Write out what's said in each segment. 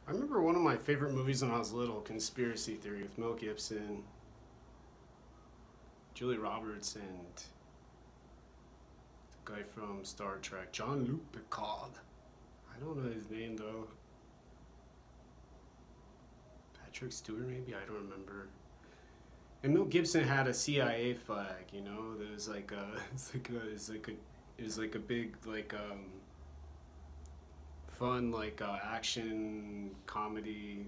I remember one of my favorite movies when I was little, Conspiracy Theory, with Mel Gibson, Julie Roberts, and the guy from Star Trek, Jean-Luc Picard. I don't know his name though. Patrick Stewart, maybe? I don't remember. And Mel Gibson had a CIA flag, you know. There was like a, it was like a big fun action comedy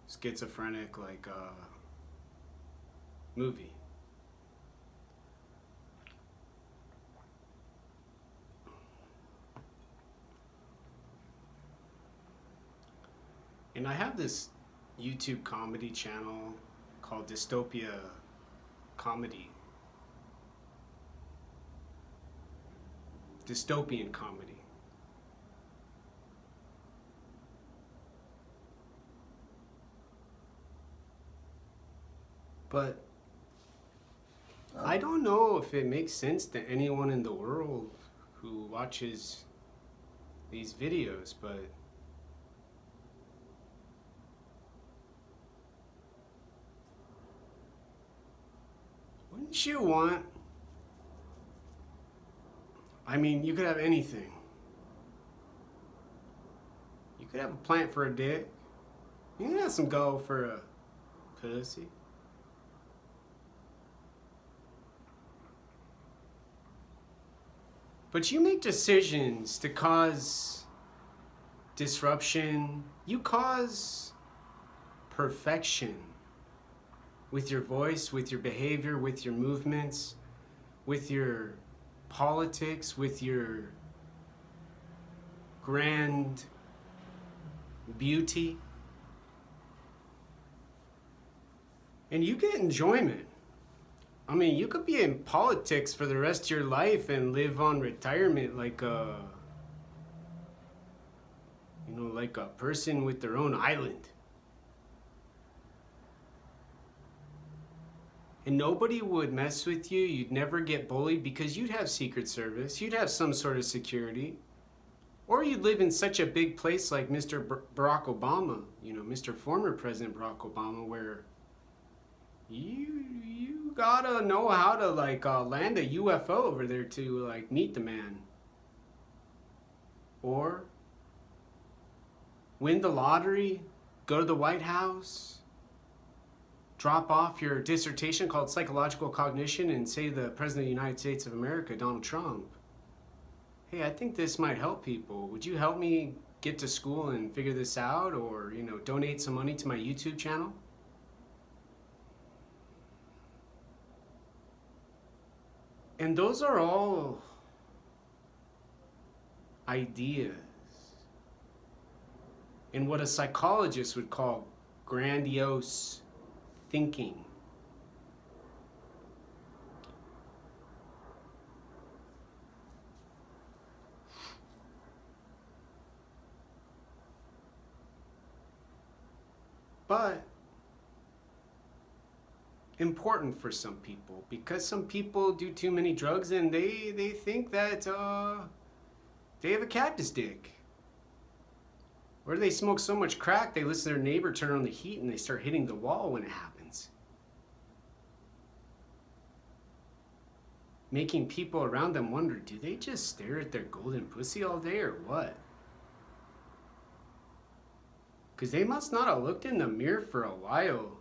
schizophrenic movie. And I have this YouTube comedy channel called Dystopia Comedy. Dystopian comedy. But I don't know if it makes sense to anyone in the world who watches these videos, but wouldn't you want? I mean, you could have anything. You could have a plant for a dick. You can have some gold for a pussy. But you make decisions to cause disruption. You cause perfection with your voice, with your behavior, with your movements, with your politics, with your grand beauty. And you get enjoyment. I mean, you could be in politics for the rest of your life and live on retirement like a person with their own island. And nobody would mess with you. You'd never get bullied because you'd have Secret Service. You'd have some sort of security. Or you'd live in such a big place like Mr. Barack Obama, Mr. former President Barack Obama, where you gotta know how to land a UFO over there to meet the man. Or win the lottery, go to the White House, drop off your dissertation called Psychological Cognition and say to the President of the United States of America, Donald Trump, hey, I think this might help people. Would you help me get to school and figure this out, or, donate some money to my YouTube channel? And those are all ideas in what a psychologist would call grandiose thinking. But important for some people, because some people do too many drugs and they think that they have a cactus dick. Or they smoke so much crack they listen to their neighbor turn on the heat and they start hitting the wall when it happens. Making people around them wonder, do they just stare at their golden pussy all day or what? Because they must not have looked in the mirror for a while.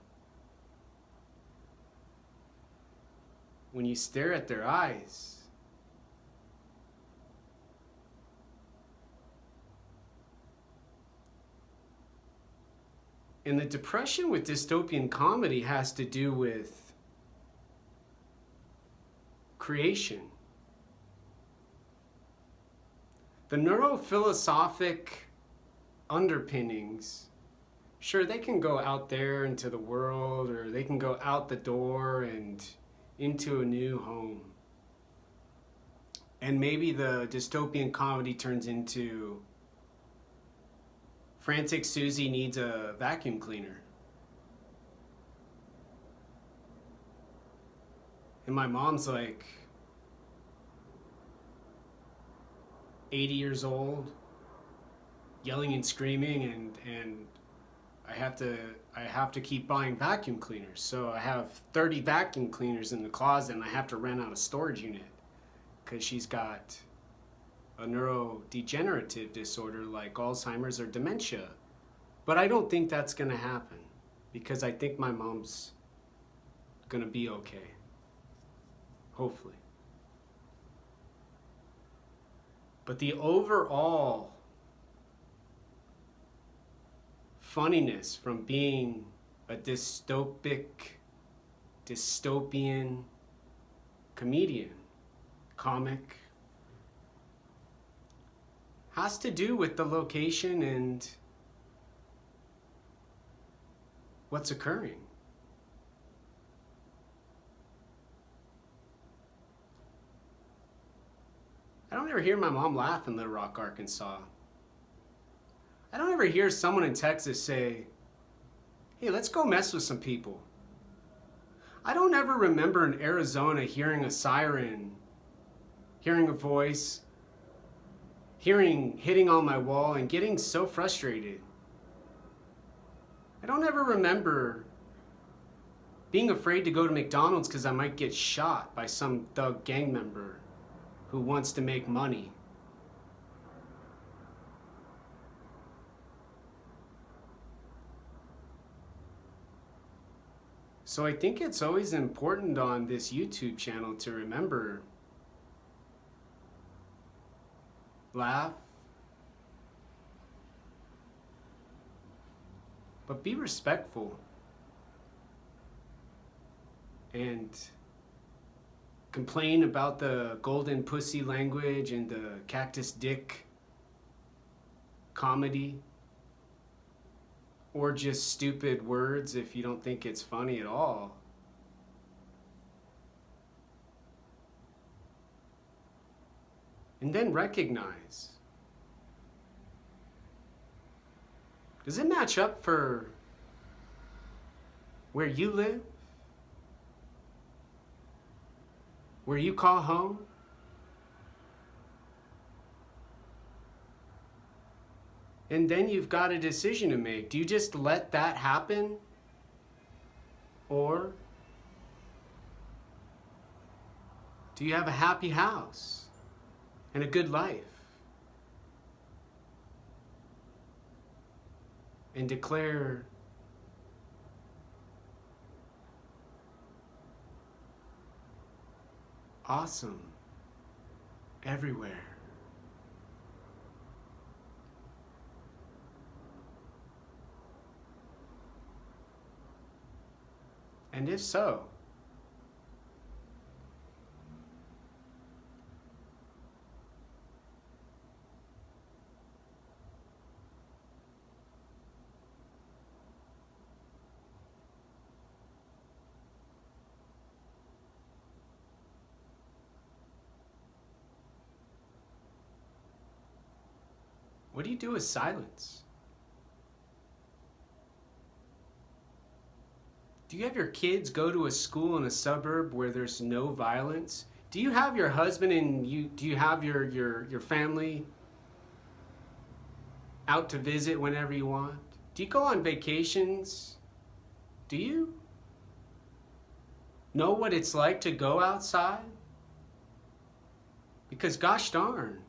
When you stare at their eyes, and the depression with dystopian comedy has to do with creation. The neurophilosophic underpinnings, sure, they can go out there into the world, or they can go out the door and into a new home. And maybe the dystopian comedy turns into Frantic Susie needs a vacuum cleaner. And my mom's like 80 years old, yelling and screaming, and I have to keep buying vacuum cleaners. So I have 30 vacuum cleaners in the closet, and I have to rent out a storage unit because she's got a neurodegenerative disorder like Alzheimer's or dementia. But I don't think that's going to happen because I think my mom's going to be okay. Hopefully. But the overall funniness from being a dystopian comedian, comic, has to do with the location and what's occurring. I don't ever hear my mom laugh in Little Rock, Arkansas. I don't ever hear someone in Texas say, hey, let's go mess with some people. I don't ever remember in Arizona hearing a siren, hearing a voice, hitting on my wall and getting so frustrated. I don't ever remember being afraid to go to McDonald's because I might get shot by some thug gang member who wants to make money. So I think it's always important on this YouTube channel to remember, laugh, but be respectful and complain about the golden pussy language and the cactus dick comedy, or just stupid words if you don't think it's funny at all. And then recognize, does it match up for where you live? Where you call home? And then you've got a decision to make. Do you just let that happen? Or do you have a happy house and a good life? And declare awesome everywhere. And if so, what do you do with silence? Do you have your kids go to a school in a suburb where there's no violence? Do you have your husband and do you have your family out to visit whenever you want? Do you go on vacations? Do you know what it's like to go outside? Because gosh darn,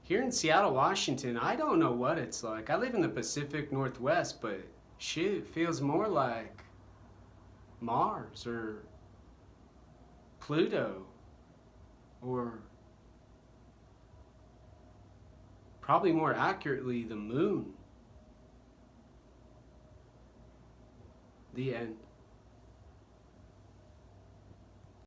here in Seattle, Washington, I don't know what it's like. I live in the Pacific Northwest, but shit feels more like Mars or Pluto or probably more accurately the moon. The end.